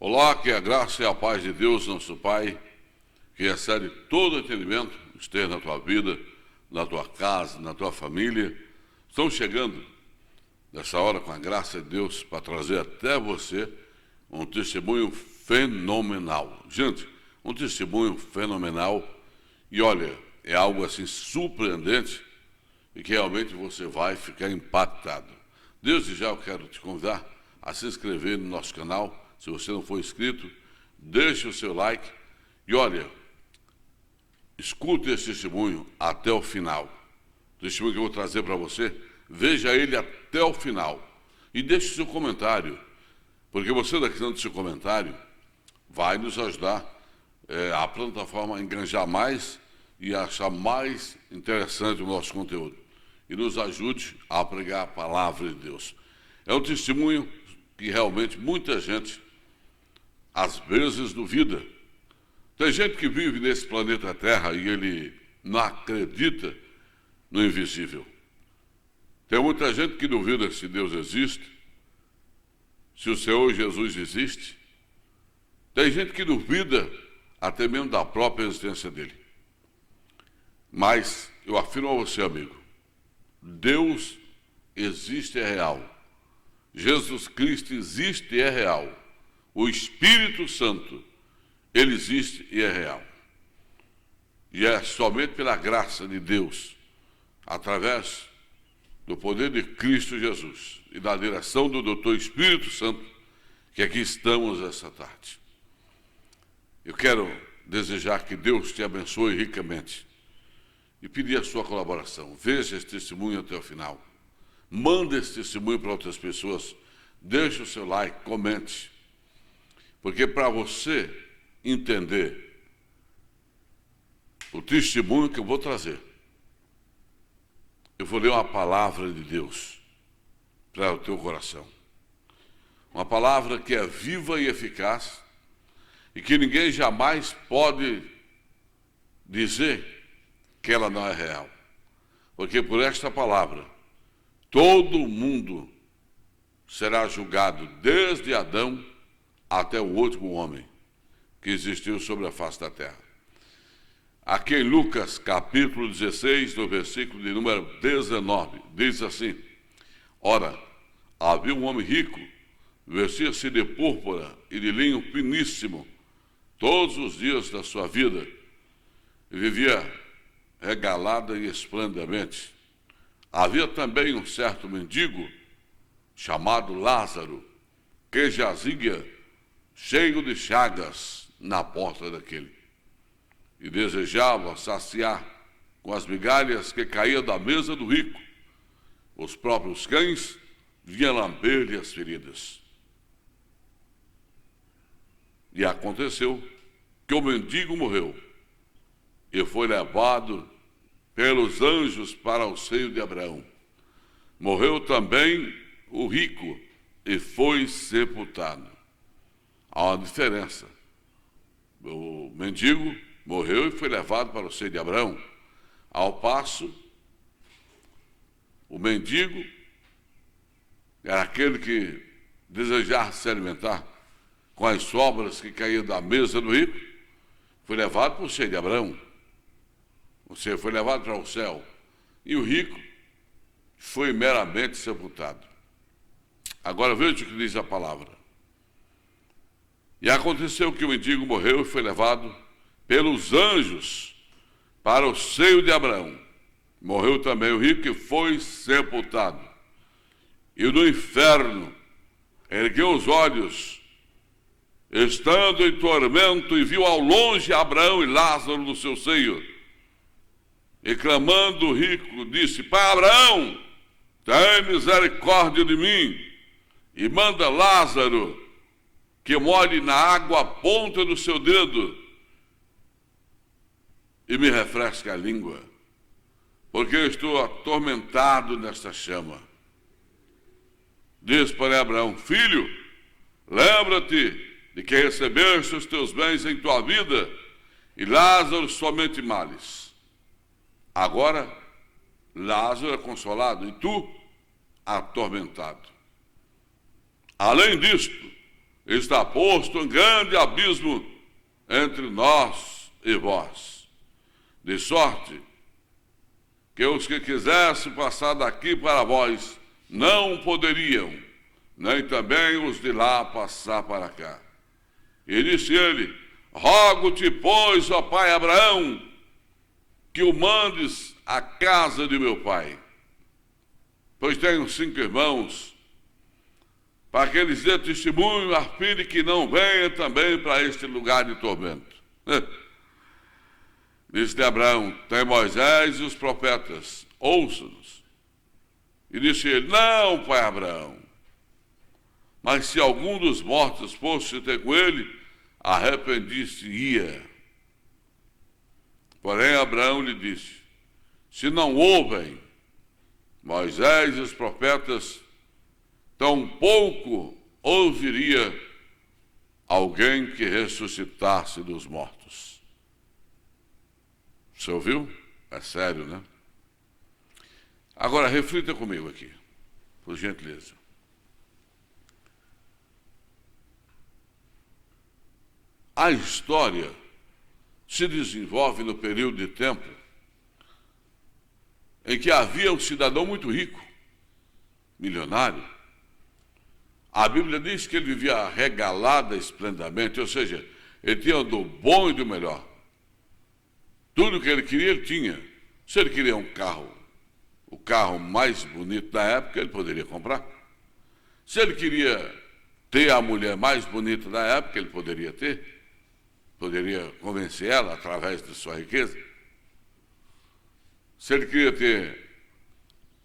Olá, que a graça e a paz de Deus, nosso Pai, que excede todo entendimento, esteja na tua vida, na tua casa, na tua família. Estão chegando nessa hora com a graça de Deus para trazer até você um testemunho fenomenal. Gente, um testemunho fenomenal. E olha, é algo assim surpreendente e que realmente você vai ficar impactado. Desde já eu quero te convidar a se inscrever no nosso canal. Se você não for inscrito, deixe o seu like e olha, escute esse testemunho até o final. O testemunho que eu vou trazer para você, veja ele até o final e deixe o seu comentário, porque você deixando seu comentário vai nos ajudar a plataforma a enganjar mais e achar mais interessante o nosso conteúdo e nos ajude a pregar a palavra de Deus. É um testemunho que realmente muita gente às vezes duvida. Tem gente que vive nesse planeta Terra e ele não acredita no invisível. Tem muita gente que duvida se Deus existe, se o Senhor Jesus existe. Tem gente que duvida até mesmo da própria existência dele. Mas eu afirmo a você, amigo, Deus existe e é real. Jesus Cristo existe e é real. O Espírito Santo, ele existe e é real. E é somente pela graça de Deus, através do poder de Cristo Jesus e da direção do Doutor Espírito Santo, que aqui estamos essa tarde. Eu quero desejar que Deus te abençoe ricamente e pedir a sua colaboração. Veja esse testemunho até o final. Mande esse testemunho para outras pessoas. Deixe o seu like, comente. Porque para você entender o testemunho que eu vou trazer, eu vou ler uma palavra de Deus para o teu coração. Uma palavra que é viva e eficaz e que ninguém jamais pode dizer que ela não é real. Porque por esta palavra, todo mundo será julgado, desde Adão até o último homem que existiu sobre a face da terra. Aqui em Lucas, capítulo 16, no versículo de número 19, diz assim: Ora, havia um homem rico, vestia-se de púrpura e de linho finíssimo todos os dias da sua vida, e vivia regalada e esplendidamente. Havia também um certo mendigo, chamado Lázaro, que jazia cheio de chagas na porta daquele, e desejava saciar com as migalhas que caíam da mesa do rico. Os próprios cães vinham lamber-lhe as feridas. E aconteceu que o mendigo morreu e foi levado pelos anjos para o seio de Abraão. Morreu também o rico e foi sepultado. Há uma diferença. O mendigo morreu e foi levado para o seio de Abraão. Ao passo, o mendigo era aquele que desejava se alimentar com as sobras que caíam da mesa do rico, foi levado para o seio de Abraão. Você foi levado para o céu. E o rico foi meramente sepultado. Agora veja o que diz a palavra. E aconteceu que o mendigo morreu e foi levado pelos anjos para o seio de Abraão. Morreu também o rico e foi sepultado. E no inferno ergueu os olhos, estando em tormento, e viu ao longe Abraão e Lázaro no seu seio. E clamando o rico, disse: Pai Abraão, tem misericórdia de mim, e manda Lázaro que molhe na água a ponta do seu dedo e me refresque a língua, porque eu estou atormentado nesta chama. Diz para Abraão: Filho, lembra-te de que recebeste os teus bens em tua vida, e Lázaro somente males. Agora, Lázaro é consolado, e tu atormentado. Além disto, está posto um grande abismo entre nós e vós, de sorte que os que quisessem passar daqui para vós não poderiam, nem também os de lá passar para cá. E disse ele: rogo-te, pois, ó pai Abraão, que o mandes à casa de meu pai, pois tenho 5 irmãos, para que eles dêem testemunho a fim de que não venha também para este lugar de tormento. Disse-lhe Abraão: tem Moisés e os profetas, ouça-nos. E disse ele: não, pai Abraão, mas se algum dos mortos fosse ter com ele, arrependir-se-ia. Porém Abraão lhe disse: se não ouvem Moisés e os profetas, tampouco ouviria alguém que ressuscitasse dos mortos. Você ouviu? É sério, né? Agora, reflita comigo aqui, por gentileza. A história se desenvolve no período de tempo em que havia um cidadão muito rico, milionário. A Bíblia diz que ele vivia regalado esplendidamente, ou seja, ele tinha do bom e do melhor. Tudo que ele queria, ele tinha. Se ele queria um carro, o carro mais bonito da época, ele poderia comprar. Se ele queria ter a mulher mais bonita da época, ele poderia ter. Poderia convencer ela através de sua riqueza. Se ele queria ter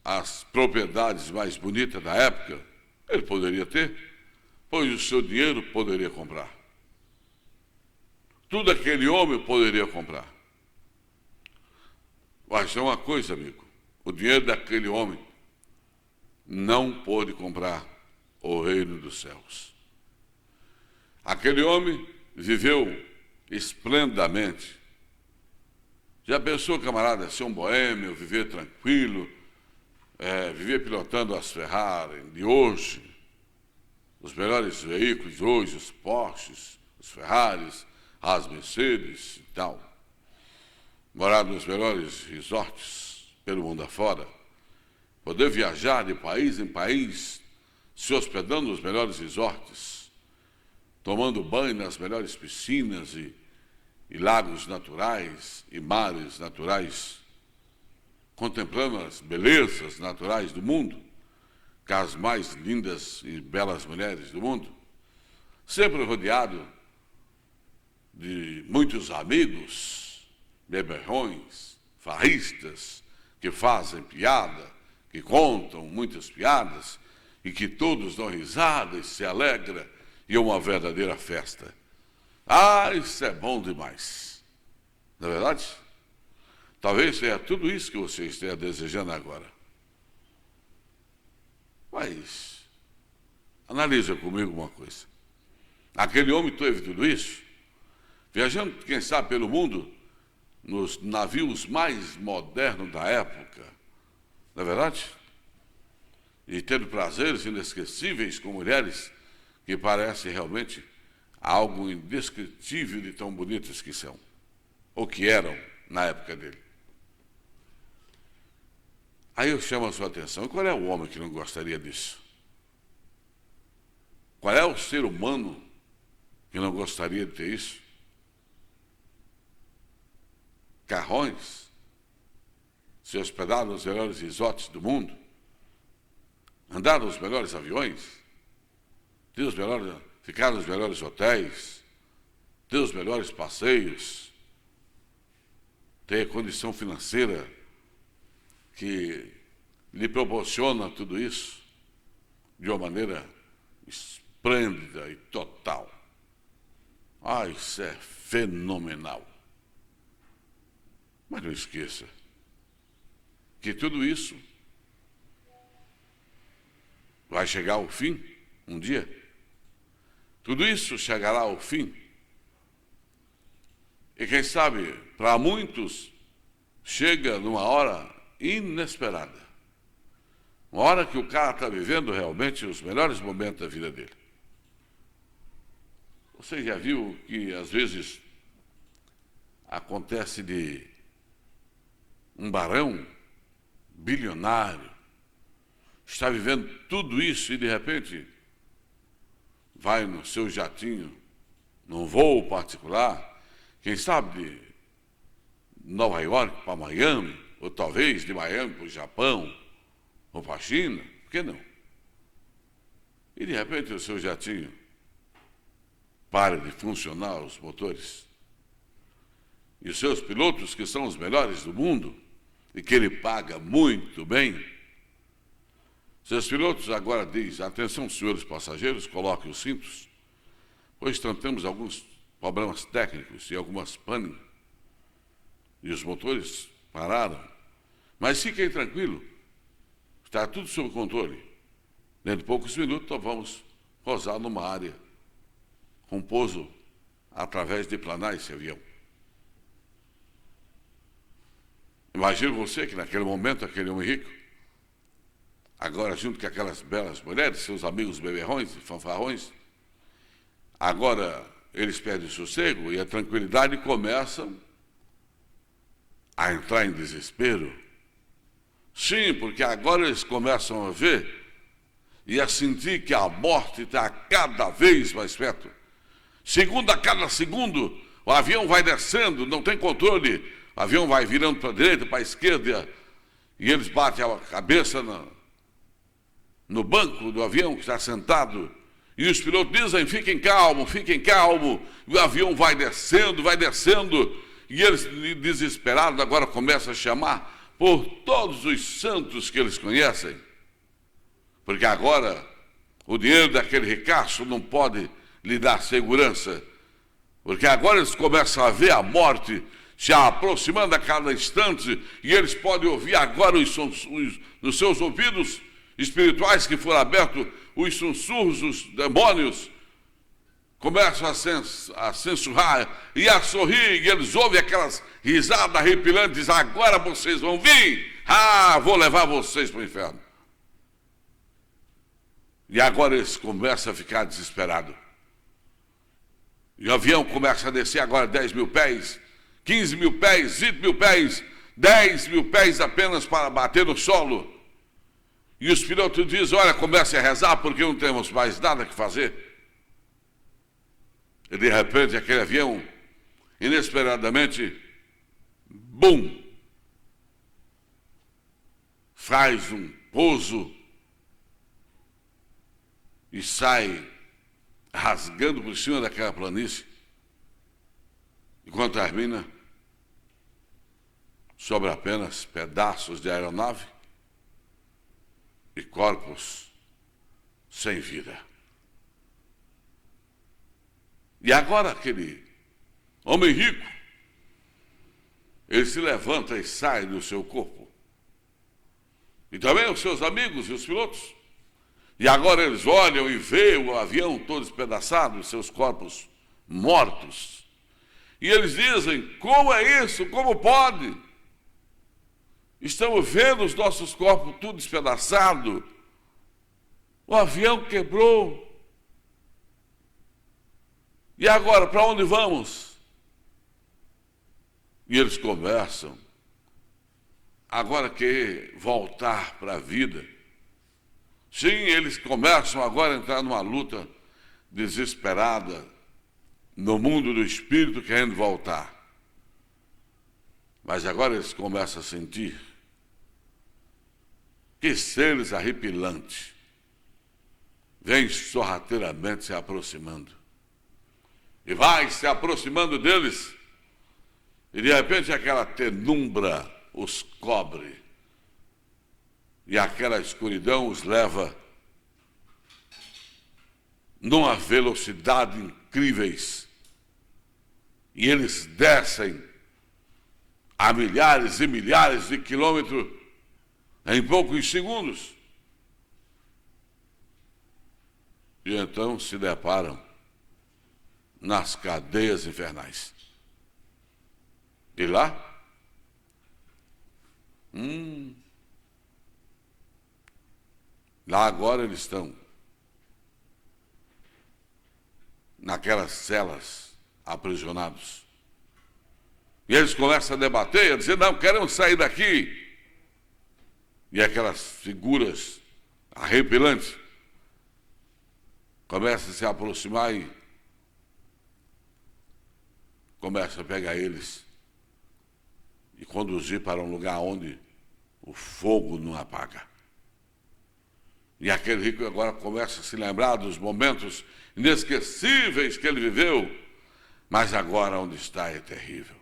as propriedades mais bonitas da época, ele poderia ter, pois o seu dinheiro poderia comprar. Tudo aquele homem poderia comprar. Mas é uma coisa, amigo: o dinheiro daquele homem não pôde comprar o reino dos céus. Aquele homem viveu esplendidamente. Já pensou, camarada, ser um boêmio, viver tranquilo, viver pilotando as Ferrari de hoje, os melhores veículos de hoje, os Porsches, os Ferraris, as Mercedes e tal. Morar nos melhores resorts pelo mundo afora, poder viajar de país em país, se hospedando nos melhores resorts, tomando banho nas melhores piscinas e lagos naturais e mares naturais, contemplando as belezas naturais do mundo, com as mais lindas e belas mulheres do mundo, sempre rodeado de muitos amigos, beberrões, farristas, que fazem piada, que contam muitas piadas, e que todos dão risada e se alegram, e é uma verdadeira festa. Ah, isso é bom demais. Não é verdade? Talvez seja tudo isso que você esteja desejando agora. Mas, analisa comigo uma coisa. Aquele homem teve tudo isso, viajando, quem sabe, pelo mundo, nos navios mais modernos da época, não é verdade? E tendo prazeres inesquecíveis com mulheres que parecem realmente algo indescritível de tão bonitas que são, ou que eram na época dele. Aí eu chamo a sua atenção: qual é o homem que não gostaria disso? Qual é o ser humano que não gostaria de ter isso? Carrões, se hospedar nos melhores resorts do mundo, andar nos melhores aviões, ficar nos melhores hotéis, ter os melhores passeios, ter condição financeira que lhe proporciona tudo isso de uma maneira esplêndida e total. Ah, isso é fenomenal. Mas não esqueça que tudo isso vai chegar ao fim um dia. Tudo isso chegará ao fim. E quem sabe, para muitos, chega numa hora inesperada. Uma hora que o cara está vivendo realmente os melhores momentos da vida dele. Você já viu que às vezes acontece de um barão bilionário está vivendo tudo isso e de repente vai no seu jatinho, num voo particular, quem sabe de Nova York para Miami, ou talvez de Miami para o Japão, ou para a China, por que não? E de repente o seu jatinho para de funcionar os motores. E os seus pilotos, que são os melhores do mundo, e que ele paga muito bem, seus pilotos agora dizem: atenção, senhores passageiros, coloquem os cintos, pois temos alguns problemas técnicos e algumas panes, e os motores pararam. Mas fiquem tranquilos, está tudo sob controle. Dentro de poucos minutos nós vamos pousar numa área com pouso através de planar esse avião. Imagine você que naquele momento, aquele homem rico, agora junto com aquelas belas mulheres, seus amigos beberrões e fanfarrões, agora eles perdem o sossego e a tranquilidade começam a entrar em desespero. Sim, porque agora eles começam a ver e a sentir que a morte está cada vez mais perto. Segundo a cada segundo, o avião vai descendo, não tem controle, o avião vai virando para a direita, para a esquerda, e eles batem a cabeça no banco do avião que está sentado, e os pilotos dizem: fiquem calmos, e o avião vai descendo, e eles, desesperados, agora começam a chamar por todos os santos que eles conhecem, porque agora o dinheiro daquele ricaço não pode lhe dar segurança, porque agora eles começam a ver a morte se aproximando a cada instante, e eles podem ouvir agora nos seus ouvidos espirituais que foram abertos, os sussurros dos demônios começam a censurar e a sorrir, e eles ouvem aquelas risadas arrepilantes: agora vocês vão vir, vou levar vocês para o inferno. E agora eles começam a ficar desesperados. E o avião começa a descer agora 10 mil pés, 15 mil pés, 20 mil pés, 10 mil pés apenas para bater no solo. E os pilotos dizem: olha, comece a rezar porque não temos mais nada que fazer. E de repente aquele avião, inesperadamente, bum, faz um pouso e sai rasgando por cima daquela planície. E quando termina, sobra apenas pedaços de aeronave e corpos sem vida. E agora aquele homem rico, ele se levanta e sai do seu corpo. E também os seus amigos e os pilotos. E agora eles olham e veem o avião todo despedaçado, seus corpos mortos. E eles dizem: como é isso? Como pode? Estamos vendo os nossos corpos tudo despedaçado. O avião quebrou. E agora, para onde vamos? E eles conversam. Agora quer voltar para a vida. Sim, eles começam agora a entrar numa luta desesperada no mundo do espírito, querendo voltar. Mas agora eles começam a sentir que seres arrepilantes vêm sorrateiramente se aproximando. E vai se aproximando deles, e de repente aquela penumbra os cobre. E aquela escuridão os leva numa velocidade incríveis. E eles descem a milhares e milhares de quilômetros em poucos segundos. E então se deparam nas cadeias infernais. E lá, lá agora eles estão naquelas celas, aprisionados. E eles começam a debater, a dizer, não, queremos sair daqui. E aquelas figuras arrepilantes começam a se aproximar e começam a pegar eles e conduzir para um lugar onde o fogo não apaga. E aquele rico agora começa a se lembrar dos momentos inesquecíveis que ele viveu, mas agora onde está é terrível.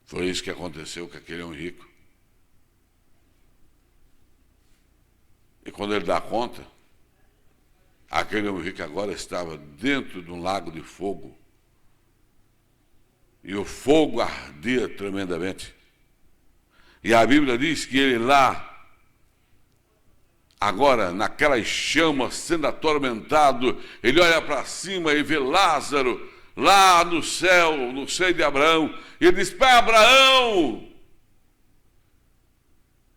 Foi isso que aconteceu com aquele homem rico. E quando ele dá conta, aquele homem rico agora estava dentro de um lago de fogo. E o fogo ardia tremendamente. E a Bíblia diz que ele lá, agora, naquelas chamas, sendo atormentado, ele olha para cima e vê Lázaro lá no céu, no seio de Abraão. E ele diz, pai Abraão,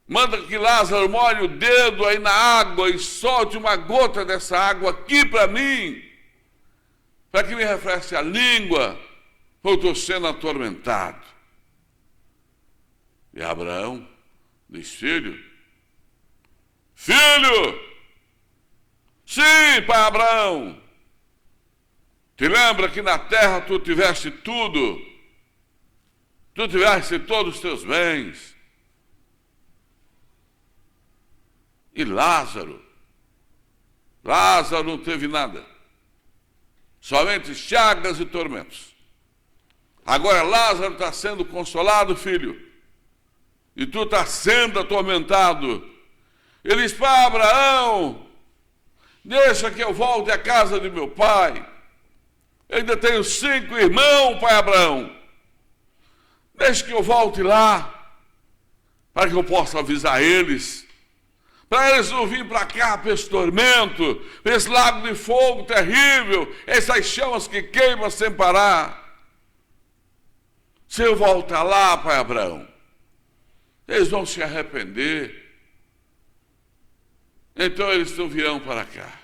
manda que Lázaro molhe o dedo aí na água e solte uma gota dessa água aqui para mim, para que me refresque a língua, porque eu estou sendo atormentado. E Abraão diz, filho, sim, pai Abraão, te lembra que na terra tu tiveste tudo, tu tiveste todos os teus bens, e Lázaro não teve nada, somente chagas e tormentos. Agora Lázaro está sendo consolado, filho, e tu está sendo atormentado. Ele diz, pai Abraão, deixa que eu volte à casa de meu pai. Eu ainda tenho 5 irmãos, pai Abraão. Deixa que eu volte lá, para que eu possa avisar eles, para eles não virem para cá, para esse tormento, para esse lago de fogo terrível, essas chamas que queimam sem parar. Se eu voltar lá, pai Abraão, eles vão se arrepender. Então eles não virão para cá.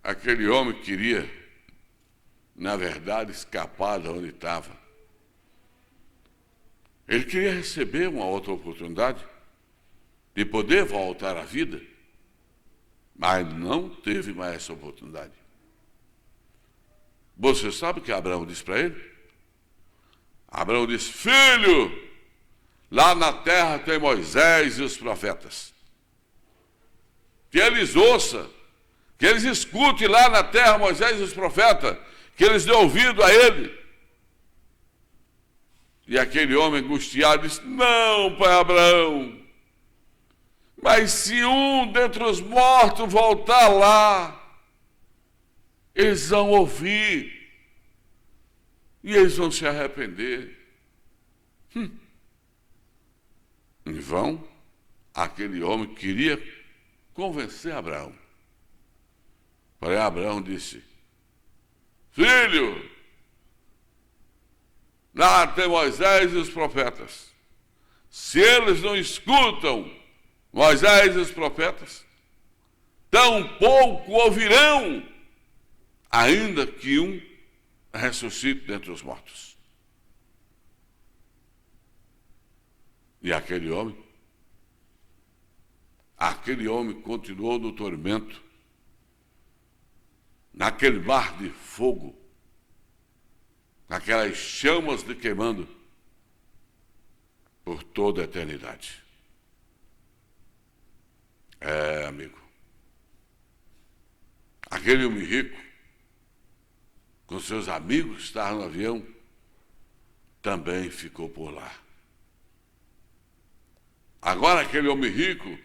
Aquele homem queria, na verdade, escapar de onde estava. Ele queria receber uma outra oportunidade de poder voltar à vida, mas não teve mais essa oportunidade. Você sabe o que Abraão disse para ele? Abraão disse, filho, lá na terra tem Moisés e os profetas. Que eles ouçam, que eles escutem lá na terra Moisés e os profetas, que eles dêem ouvido a ele. E aquele homem angustiado disse, não, pai Abraão, mas se um dentre os mortos voltar lá, eles vão ouvir e eles vão se arrepender. Em vão, aquele homem queria convencer Abraão. Porém, Abraão disse, filho, lá tem Moisés e os profetas. Se eles não escutam Moisés e os profetas, tampouco ouvirão, ainda que um ressuscite dentre os mortos. E aquele homem continuou no tormento, naquele mar de fogo, naquelas chamas de queimando, por toda a eternidade. Amigo, aquele homem rico, com seus amigos que estavam no avião, também ficou por lá. Agora aquele homem rico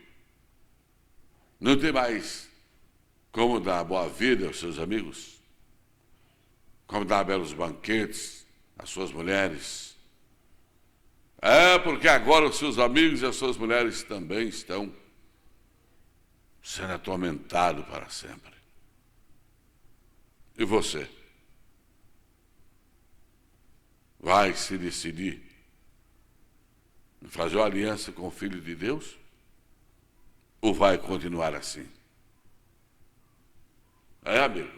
não tem mais como dar boa vida aos seus amigos, como dar belos banquetes às suas mulheres. Porque agora os seus amigos e as suas mulheres também estão sendo atormentados para sempre. E você? Vai se decidir em fazer uma aliança com o Filho de Deus? Ou vai continuar assim? Amigo,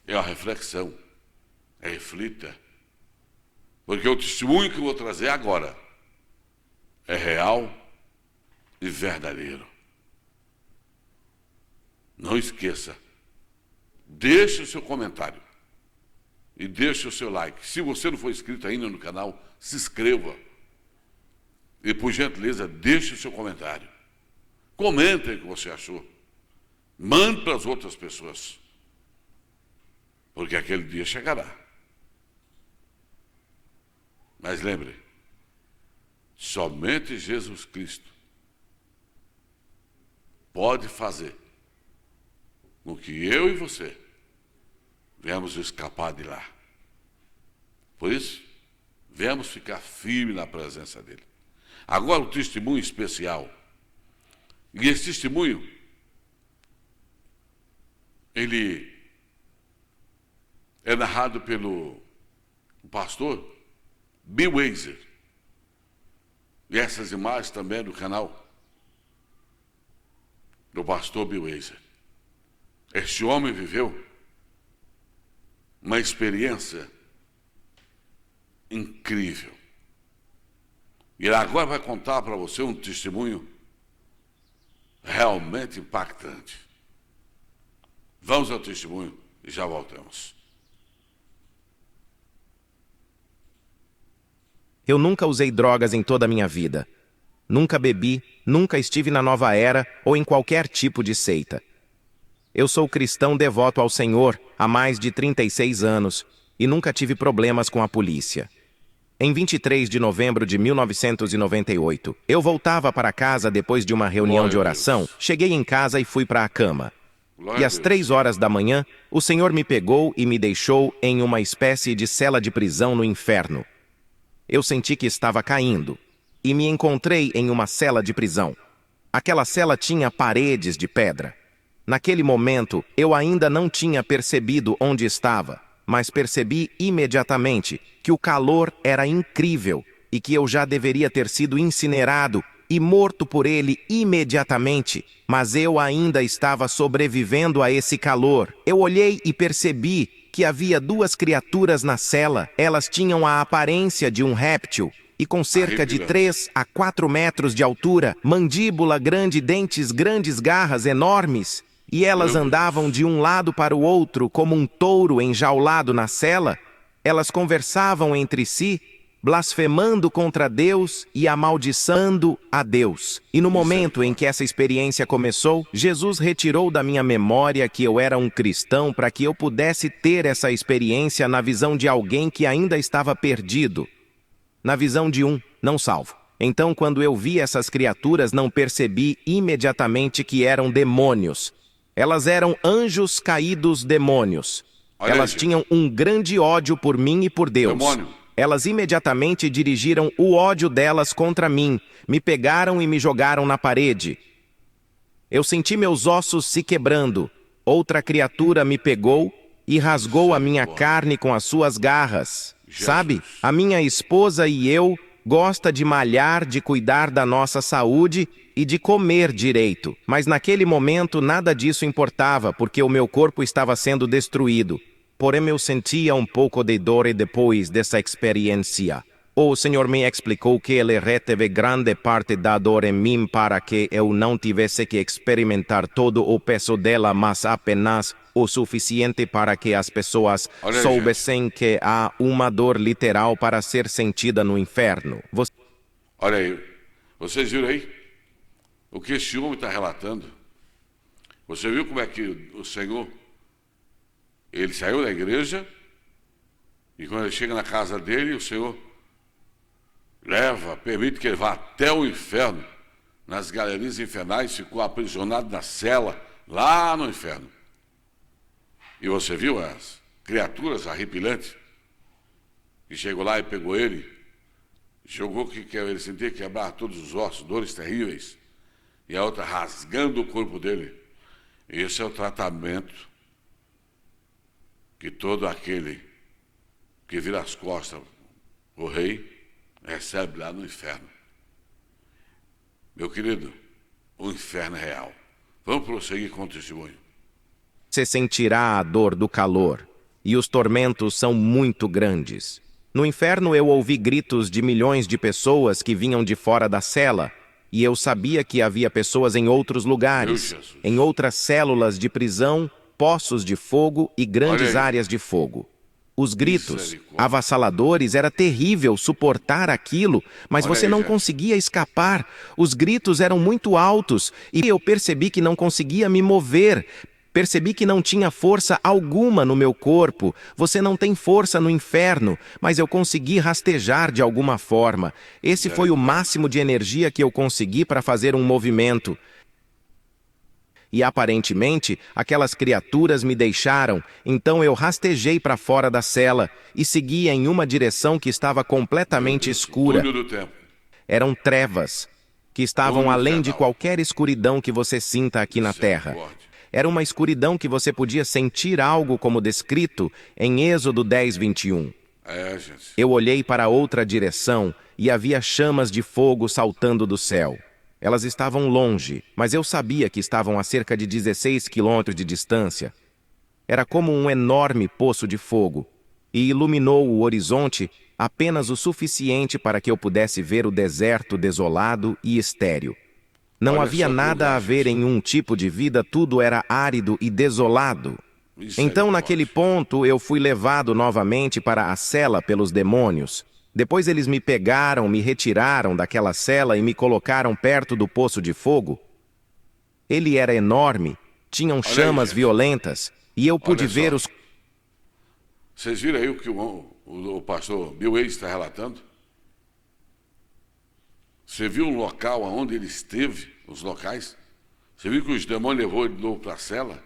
é uma reflexão, reflita, porque o testemunho que eu vou trazer agora é real e verdadeiro. Não esqueça, deixe o seu comentário e deixe o seu like. Se você não for inscrito ainda no canal, se inscreva e, por gentileza, deixe o seu comentário. Comente o que você achou. Mande para as outras pessoas, porque aquele dia chegará. Mas lembre, somente Jesus Cristo pode fazer com que eu e você venhamos escapar de lá. Por isso, venhamos ficar firmes na presença dele. Agora o testemunho especial. E esse testemunho, ele é narrado pelo pastor Bill Weiser. E essas imagens também do canal do pastor Bill Weiser. Este homem viveu uma experiência incrível. E ele agora vai contar para você um testemunho realmente impactante. Vamos ao testemunho e já voltamos. Eu nunca usei drogas em toda a minha vida. Nunca bebi, nunca estive na nova era ou em qualquer tipo de seita. Eu sou cristão devoto ao Senhor há mais de 36 anos e nunca tive problemas com a polícia. Em 23 de novembro de 1998, eu voltava para casa depois de uma reunião de oração, cheguei em casa e fui para a cama. E às 3 horas da manhã, o Senhor me pegou e me deixou em uma espécie de cela de prisão no inferno. Eu senti que estava caindo e me encontrei em uma cela de prisão. Aquela cela tinha paredes de pedra. Naquele momento, eu ainda não tinha percebido onde estava, mas percebi imediatamente que o calor era incrível e que eu já deveria ter sido incinerado e morto por ele imediatamente, mas eu ainda estava sobrevivendo a esse calor. Eu olhei e percebi que havia 2 criaturas na cela. Elas tinham a aparência de um réptil e com cerca de 3 a 4 metros de altura, mandíbula grande, dentes grandes, garras enormes. E elas andavam de um lado para o outro como um touro enjaulado na cela. Elas conversavam entre si, blasfemando contra Deus e amaldiçando a Deus. E no momento em que essa experiência começou, Jesus retirou da minha memória que eu era um cristão para que eu pudesse ter essa experiência na visão de alguém que ainda estava perdido, na visão de um não salvo. Então, quando eu vi essas criaturas, não percebi imediatamente que eram demônios. Elas eram anjos caídos demônios. Elas tinham um grande ódio por mim e por Deus. Elas imediatamente dirigiram o ódio delas contra mim, me pegaram e me jogaram na parede. Eu senti meus ossos se quebrando. Outra criatura me pegou e rasgou a minha carne com as suas garras. Sabe, a minha esposa e eu gosta de malhar, de cuidar da nossa saúde e de comer direito. Mas naquele momento nada disso importava, porque o meu corpo estava sendo destruído. Porém eu sentia um pouco de dor depois dessa experiência. O Senhor me explicou que Ele reteve grande parte da dor em mim para que eu não tivesse que experimentar todo o peso dela, mas apenas o suficiente para que as pessoas soubessem que há uma dor literal para ser sentida no inferno. Olha aí, vocês viram aí o que esse homem está relatando? Você viu como é que o Senhor, ele saiu da igreja e quando ele chega na casa dele, o Senhor permite que ele vá até o inferno, nas galerias infernais, ficou aprisionado na cela, lá no inferno. E você viu as criaturas arrepilantes que chegou lá e pegou ele, jogou que ele sentia quebrar todos os ossos, dores terríveis, e a outra rasgando o corpo dele. Esse é o tratamento que todo aquele que vira as costas o rei recebe lá no inferno. Meu querido, o inferno é real. Vamos prosseguir com o testemunho. você sentirá a dor do calor, e os tormentos são muito grandes. No inferno eu ouvi gritos de milhões de pessoas que vinham de fora da cela, e eu sabia que havia pessoas em outros Meu lugares, Jesus. em outras células de prisão, poços de fogo e grandes Olha aí. áreas de fogo. Os gritos Misericórdia. avassaladores, era terrível suportar aquilo, mas Olha você aí, não gente. conseguia escapar. Os gritos eram muito altos e eu percebi que não conseguia me mover. Percebi que não tinha força alguma no meu corpo. Você não tem força no inferno, mas eu consegui rastejar de alguma forma. Esse foi o máximo de energia que eu consegui para fazer um movimento. E aparentemente, aquelas criaturas me deixaram, então eu rastejei para fora da cela e segui em uma direção que estava completamente escura. Túnel do tempo. Eram trevas, que estavam Túnel além de infernal. qualquer escuridão que você sinta aqui na Terra. Misericórdia. Era uma escuridão que você podia sentir algo como descrito em Êxodo 10:21. É, gente. Eu olhei para outra direção e havia chamas de fogo saltando do céu. Elas estavam longe, mas eu sabia que estavam a cerca de 16 quilômetros de distância. Era como um enorme poço de fogo, e iluminou o horizonte apenas o suficiente para que eu pudesse ver o deserto desolado e estéril. Não Olha havia só que nada lugar, a ver gente. em um tipo de vida, tudo era árido e desolado. Então, naquele ponto, eu fui levado novamente para a cela pelos demônios. Depois eles me pegaram, me retiraram daquela cela e me colocaram perto do poço de fogo. Ele era enorme, tinham aí, chamas gente. violentas, e eu pude Olha ver só. os... Vocês viram aí o que o pastor Bill Wade está relatando? Você viu o local onde ele esteve, os locais? Você viu que os demônios levou ele de novo para a cela?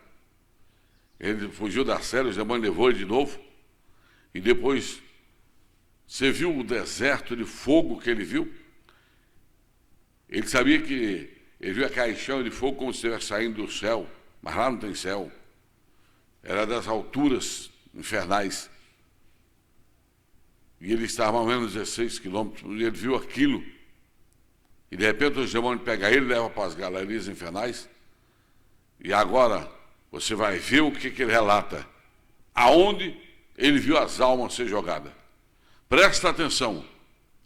Ele fugiu da cela, os demônios levou ele de novo. E depois, você viu o deserto de fogo que ele viu? Ele sabia que ele viu a caixão de fogo como se estivesse saindo do céu, mas lá não tem céu. Era das alturas infernais. E ele estava a menos 16 quilômetros, e ele viu aquilo. E de repente os demônios pegam ele e levam para as galerias infernais. E agora você vai ver o que ele relata. Aonde ele viu as almas ser jogadas. Presta atenção.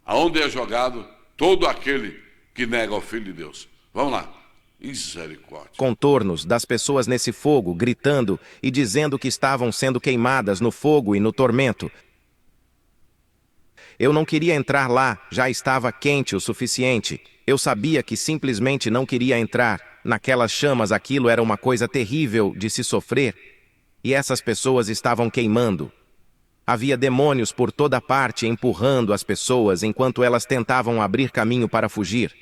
Aonde é jogado todo aquele que nega o Filho de Deus. Vamos lá. Misericórdia. contornos das pessoas nesse fogo, gritando e dizendo que estavam sendo queimadas no fogo e no tormento. Eu não queria entrar lá, já estava quente o suficiente. Eu sabia que simplesmente não queria entrar. Naquelas chamas aquilo era uma coisa terrível de se sofrer. E essas pessoas estavam queimando. Havia demônios por toda parte empurrando as pessoas enquanto elas tentavam abrir caminho para fugir.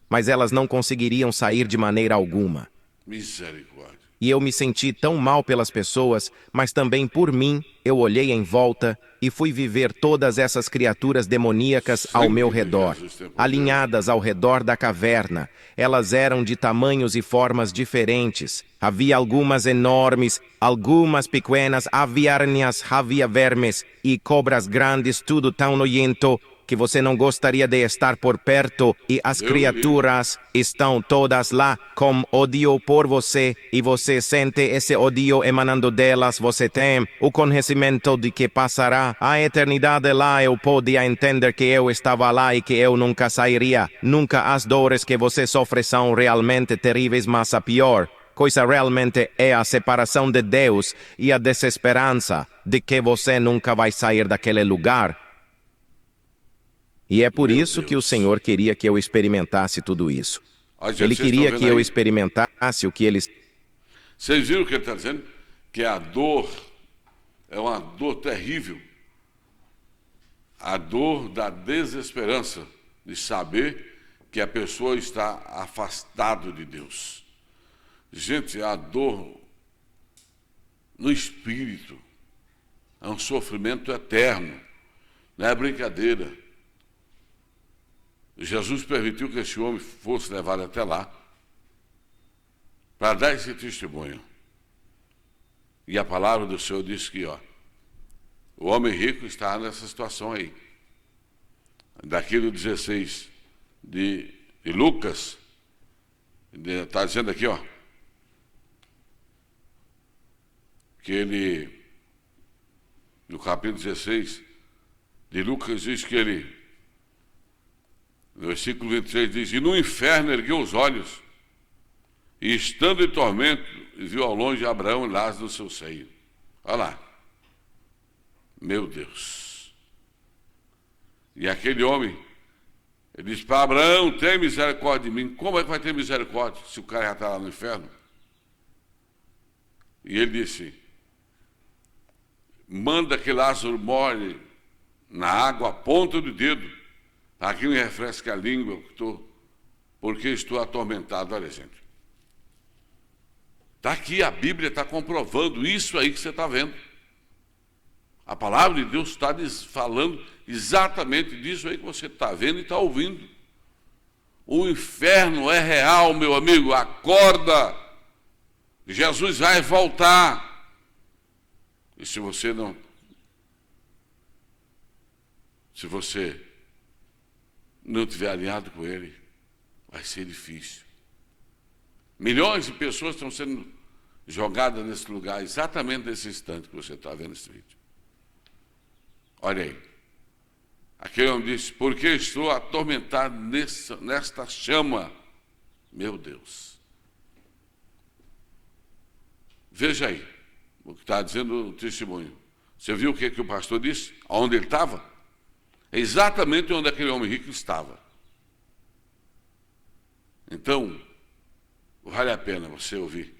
Mas elas não conseguiriam sair de maneira alguma. Misericórdia. E eu me senti tão mal pelas pessoas, mas também por mim, eu olhei em volta e fui viver todas essas criaturas demoníacas ao meu redor, alinhadas ao redor da caverna. Elas eram de tamanhos e formas diferentes. Havia algumas enormes, algumas pequenas, havia aranhas, havia vermes e cobras grandes, tudo tão nojento que você não gostaria de estar por perto, e as criaturas estão todas lá com ódio por você, e você sente esse ódio emanando delas. Você tem o conhecimento de que passará a eternidade lá. Eu podia entender que eu estava lá e que eu nunca sairia. Nunca. As dores que você sofre são realmente terríveis, mas a pior coisa realmente é a separação de Deus e a desesperança de que você nunca vai sair daquele lugar. E é por isso que o Senhor queria que eu experimentasse tudo isso. Ele queria que eu experimentasse o que ele... Vocês viram o que ele está dizendo? Que a dor é uma dor terrível. A dor da desesperança de saber que a pessoa está afastada de Deus. Gente, a dor no espírito é um sofrimento eterno. Não é brincadeira. Jesus permitiu que esse homem fosse levado até lá para dar esse testemunho. E a palavra do Senhor diz que, o homem rico está nessa situação aí. Daquilo 16 de Lucas, está dizendo aqui, que ele, no capítulo 16 de Lucas, diz que ele, no versículo 23, diz: e no inferno ergueu os olhos, e estando em tormento, viu ao longe Abraão e Lázaro no seu seio. Olha lá. Meu Deus. E aquele homem, ele disse para Abraão: tem misericórdia de mim. Como é que vai ter misericórdia se o cara já está lá no inferno? E ele disse: manda que Lázaro molhe na água a ponta do dedo, para que me refresque a língua, porque estou atormentado. Olha, gente. Está aqui, a Bíblia está comprovando isso aí que você está vendo. A palavra de Deus está falando exatamente disso aí que você está vendo e está ouvindo. O inferno é real, meu amigo. Acorda! Jesus vai voltar. E se você não estiver alinhado com ele, vai ser difícil. Milhões de pessoas estão sendo jogadas nesse lugar, exatamente nesse instante que você está vendo esse vídeo. Olha aí. Aquele homem disse: porque estou atormentado nesta chama. Meu Deus. Veja aí o que está dizendo o testemunho. Você viu o que o pastor disse? Onde ele estava? É exatamente onde aquele homem rico estava. Então, vale a pena você ouvir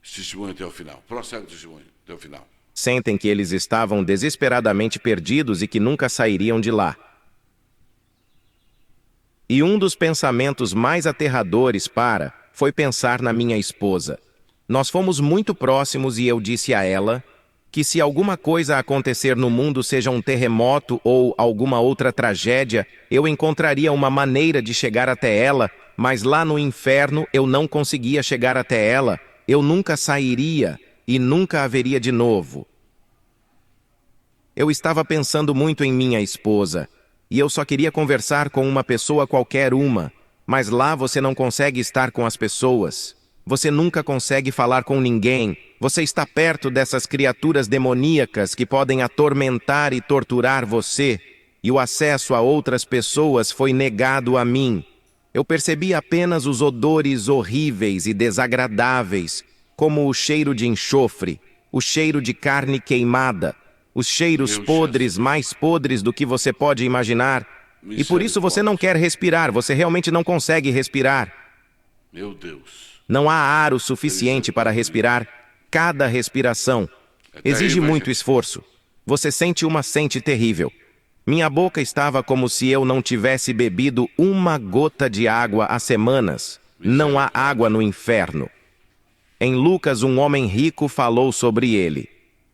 esse testemunho até o final. Prossegue o testemunho até o final. Sentem que eles estavam desesperadamente perdidos e que nunca sairiam de lá. E um dos pensamentos mais aterradores foi pensar na minha esposa. Nós fomos muito próximos e eu disse a ela que se alguma coisa acontecer no mundo, seja um terremoto ou alguma outra tragédia, eu encontraria uma maneira de chegar até ela, mas lá no inferno eu não conseguia chegar até ela, eu nunca sairia e nunca haveria de novo. Eu estava pensando muito em minha esposa, e eu só queria conversar com uma pessoa qualquer uma, mas lá você não consegue estar com as pessoas. Você nunca consegue falar com ninguém. Você está perto dessas criaturas demoníacas que podem atormentar e torturar você, e o acesso a outras pessoas foi negado a mim. Eu percebi apenas os odores horríveis e desagradáveis, como o cheiro de enxofre, o cheiro de carne queimada, os cheiros podres, mais podres do que você pode imaginar. E por isso você não quer respirar, você realmente não consegue respirar. Meu Deus. Não há ar o suficiente para respirar. Cada respiração exige muito esforço. Você sente uma sede terrível. Minha boca estava como se eu não tivesse bebido uma gota de água há semanas. Não há água no inferno. Em Lucas, um homem rico falou sobre ele.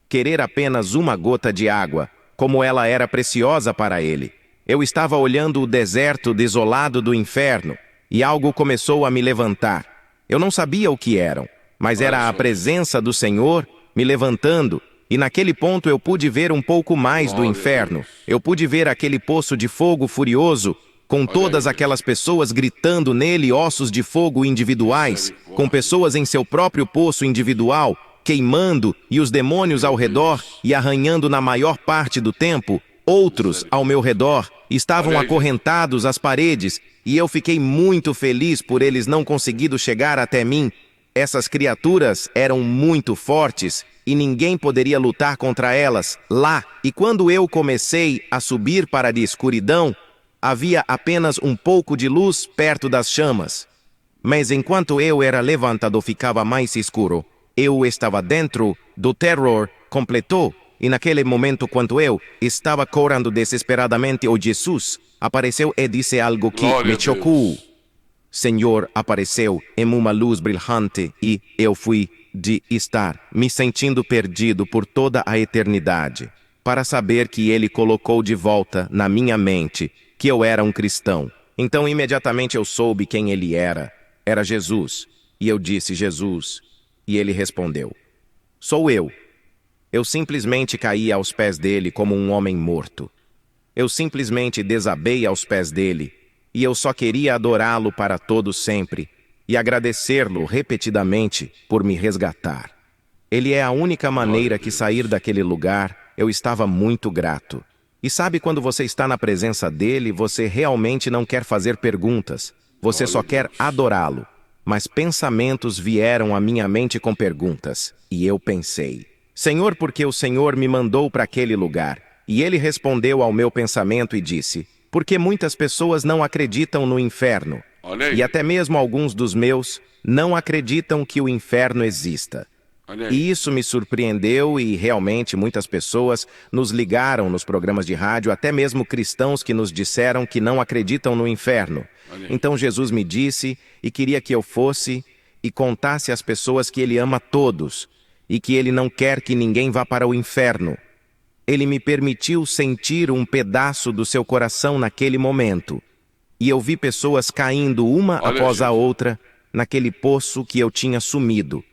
Querer apenas uma gota de água, como ela era preciosa para ele. Eu estava olhando o deserto desolado do inferno, e algo começou a me levantar. Eu não sabia o que eram, mas era a presença do Senhor me levantando, e naquele ponto eu pude ver um pouco mais do inferno. Eu pude ver aquele poço de fogo furioso, com todas aquelas pessoas gritando nele, ossos de fogo individuais, com pessoas em seu próprio poço individual, queimando, e os demônios ao redor e arranhando na maior parte do tempo. Outros ao meu redor estavam acorrentados às paredes, e eu fiquei muito feliz por eles não conseguindo chegar até mim. Essas criaturas eram muito fortes e ninguém poderia lutar contra elas lá. E quando eu comecei a subir para a escuridão, havia apenas um pouco de luz perto das chamas. Mas enquanto eu era levantado, ficava mais escuro. Eu estava dentro do terror completo. E naquele momento, quando eu estava correndo desesperadamente, o Jesus apareceu e disse algo que me chocou. Senhor apareceu em uma luz brilhante e eu fui de estar me sentindo perdido por toda a eternidade, para saber que ele colocou de volta na minha mente que eu era um cristão. Então imediatamente eu soube quem ele era. Era Jesus. E eu disse: Jesus. E ele respondeu: sou eu. Eu simplesmente caí aos pés dele como um homem morto. Eu simplesmente desabei aos pés dele, e eu só queria adorá-lo para todo sempre e agradecer-lo repetidamente por me resgatar. Ele é a única Glória a maneira que Deus. sair daquele lugar, eu estava muito grato. E sabe quando você está na presença dele, você realmente não quer fazer perguntas. Você Glória só a quer Deus. adorá-lo. Mas pensamentos vieram à minha mente com perguntas. E eu pensei, Senhor, por que o Senhor me mandou para aquele lugar? E ele respondeu ao meu pensamento e disse, porque muitas pessoas não acreditam no inferno. Olha E aí, até mesmo alguns dos meus não acreditam que o inferno exista. olha aí. E isso me surpreendeu e realmente muitas pessoas nos ligaram nos programas de rádio, até mesmo cristãos que nos disseram que não acreditam no inferno. Olha aí. Então Jesus me disse e queria que eu fosse e contasse às pessoas que ele ama todos e que ele não quer que ninguém vá para o inferno. Ele me permitiu sentir um pedaço do seu coração naquele momento. E eu vi pessoas caindo uma Olha, após a gente. outra naquele poço que eu tinha sumido.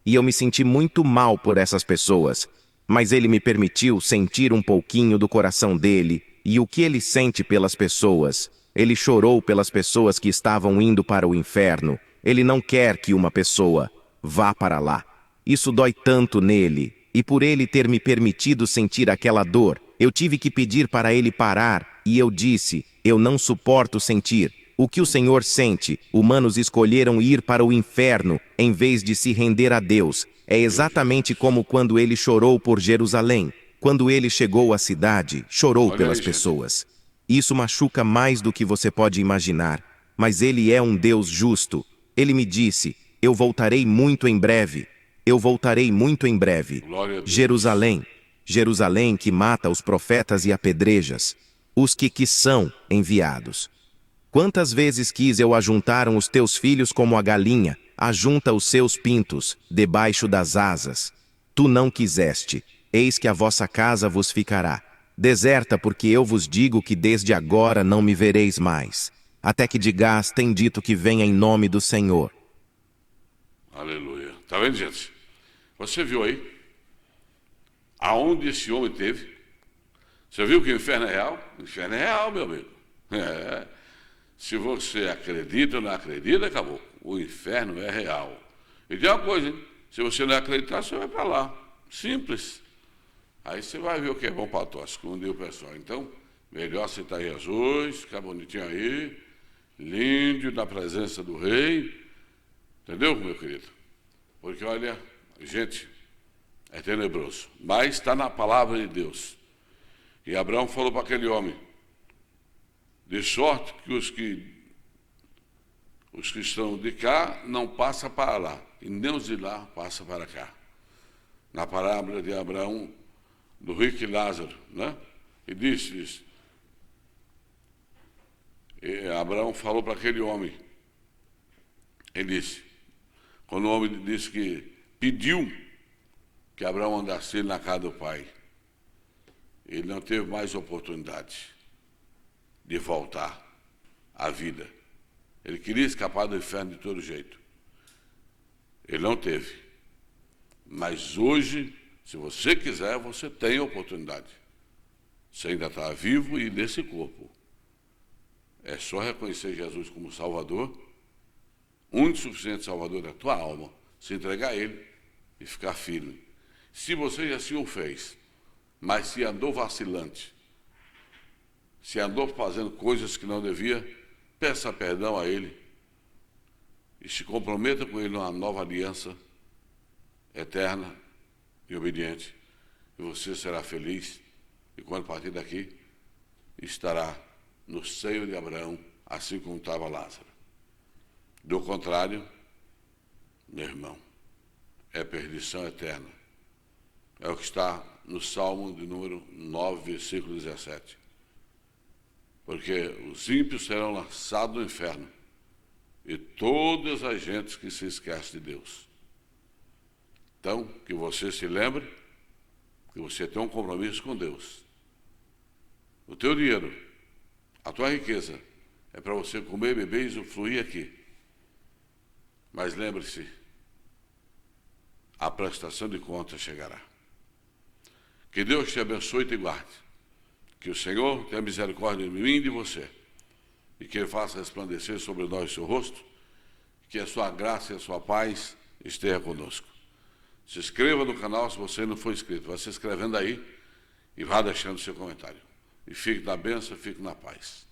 E eu me senti muito mal por essas pessoas. Mas ele me permitiu sentir um pouquinho do coração dele e o que ele sente pelas pessoas. Ele chorou pelas pessoas que estavam indo para o inferno. Ele não quer que uma pessoa vá para lá. Isso dói tanto nele. E por ele ter me permitido sentir aquela dor, eu tive que pedir para ele parar. E eu disse, eu não suporto sentir. O que o Senhor sente, humanos escolheram ir para o inferno em vez de se render a Deus. É exatamente como quando ele chorou por Jerusalém. Quando ele chegou à cidade, chorou Olha pelas aí, gente. pessoas. Isso machuca mais do que você pode imaginar. Mas ele é um Deus justo. Ele me disse, eu voltarei muito em breve. Eu voltarei muito em breve. Glória a Deus. Jerusalém, Jerusalém que mata os profetas e apedrejas, os que são enviados. Quantas vezes quis eu ajuntaram os teus filhos como a galinha, ajunta os seus pintos, debaixo das asas. Tu não quiseste, eis que a vossa casa vos ficará. Deserta, porque eu vos digo que desde agora não me vereis mais. Até que digás, tem dito que venha em nome do Senhor. Aleluia. Tá vendo, gente? Você viu aí? Aonde esse homem teve? Você viu que o inferno é real? O inferno é real, meu amigo. É. Se você acredita ou não acredita, acabou. O inferno é real. E tem uma coisa, hein? Se você não acreditar, você vai para lá. Simples. Aí você vai ver o que é bom para tosse, como diz o pessoal. Então, melhor aceitar Jesus, ficar bonitinho aí, lindo na presença do rei. Entendeu, meu querido? Porque, olha, gente, é tenebroso. Mas está na palavra de Deus. E Abraão falou para aquele homem, de sorte que os que estão de cá não passam para lá, e nem os de lá passam para cá. Na parábola de Abraão, do rico e Lázaro, né? E disse isso. E Abraão falou para aquele homem, ele disse, quando o homem disse que pediu que Abraão andasse ele na casa do pai, ele não teve mais oportunidade de voltar à vida. Ele queria escapar do inferno de todo jeito. Ele não teve. Mas hoje, se você quiser, você tem a oportunidade. Você ainda está vivo e nesse corpo. É só reconhecer Jesus como Salvador, único e suficiente Salvador da tua alma, se entregar a Ele e ficar firme. Se você assim o fez, mas se andou vacilante, se andou fazendo coisas que não devia, peça perdão a Ele e se comprometa com Ele numa nova aliança eterna e obediente, e você será feliz, e quando partir daqui, estará no seio de Abraão, assim como estava Lázaro. Do contrário, meu irmão, é perdição eterna. É o que está no Salmo de número 9, versículo 17. Porque os ímpios serão lançados no inferno, e todas as gentes que se esquecem de Deus. Então, que você se lembre que você tem um compromisso com Deus. O teu dinheiro, a tua riqueza, é para você comer, beber e usufruir aqui. Mas lembre-se, a prestação de contas chegará. Que Deus te abençoe e te guarde. Que o Senhor tenha misericórdia de mim e de você. E que Ele faça resplandecer sobre nós o seu rosto. Que a sua graça e a sua paz esteja conosco. Se inscreva no canal se você não for inscrito. Vai se inscrevendo aí e vá deixando seu comentário. E fique na bênção, fique na paz.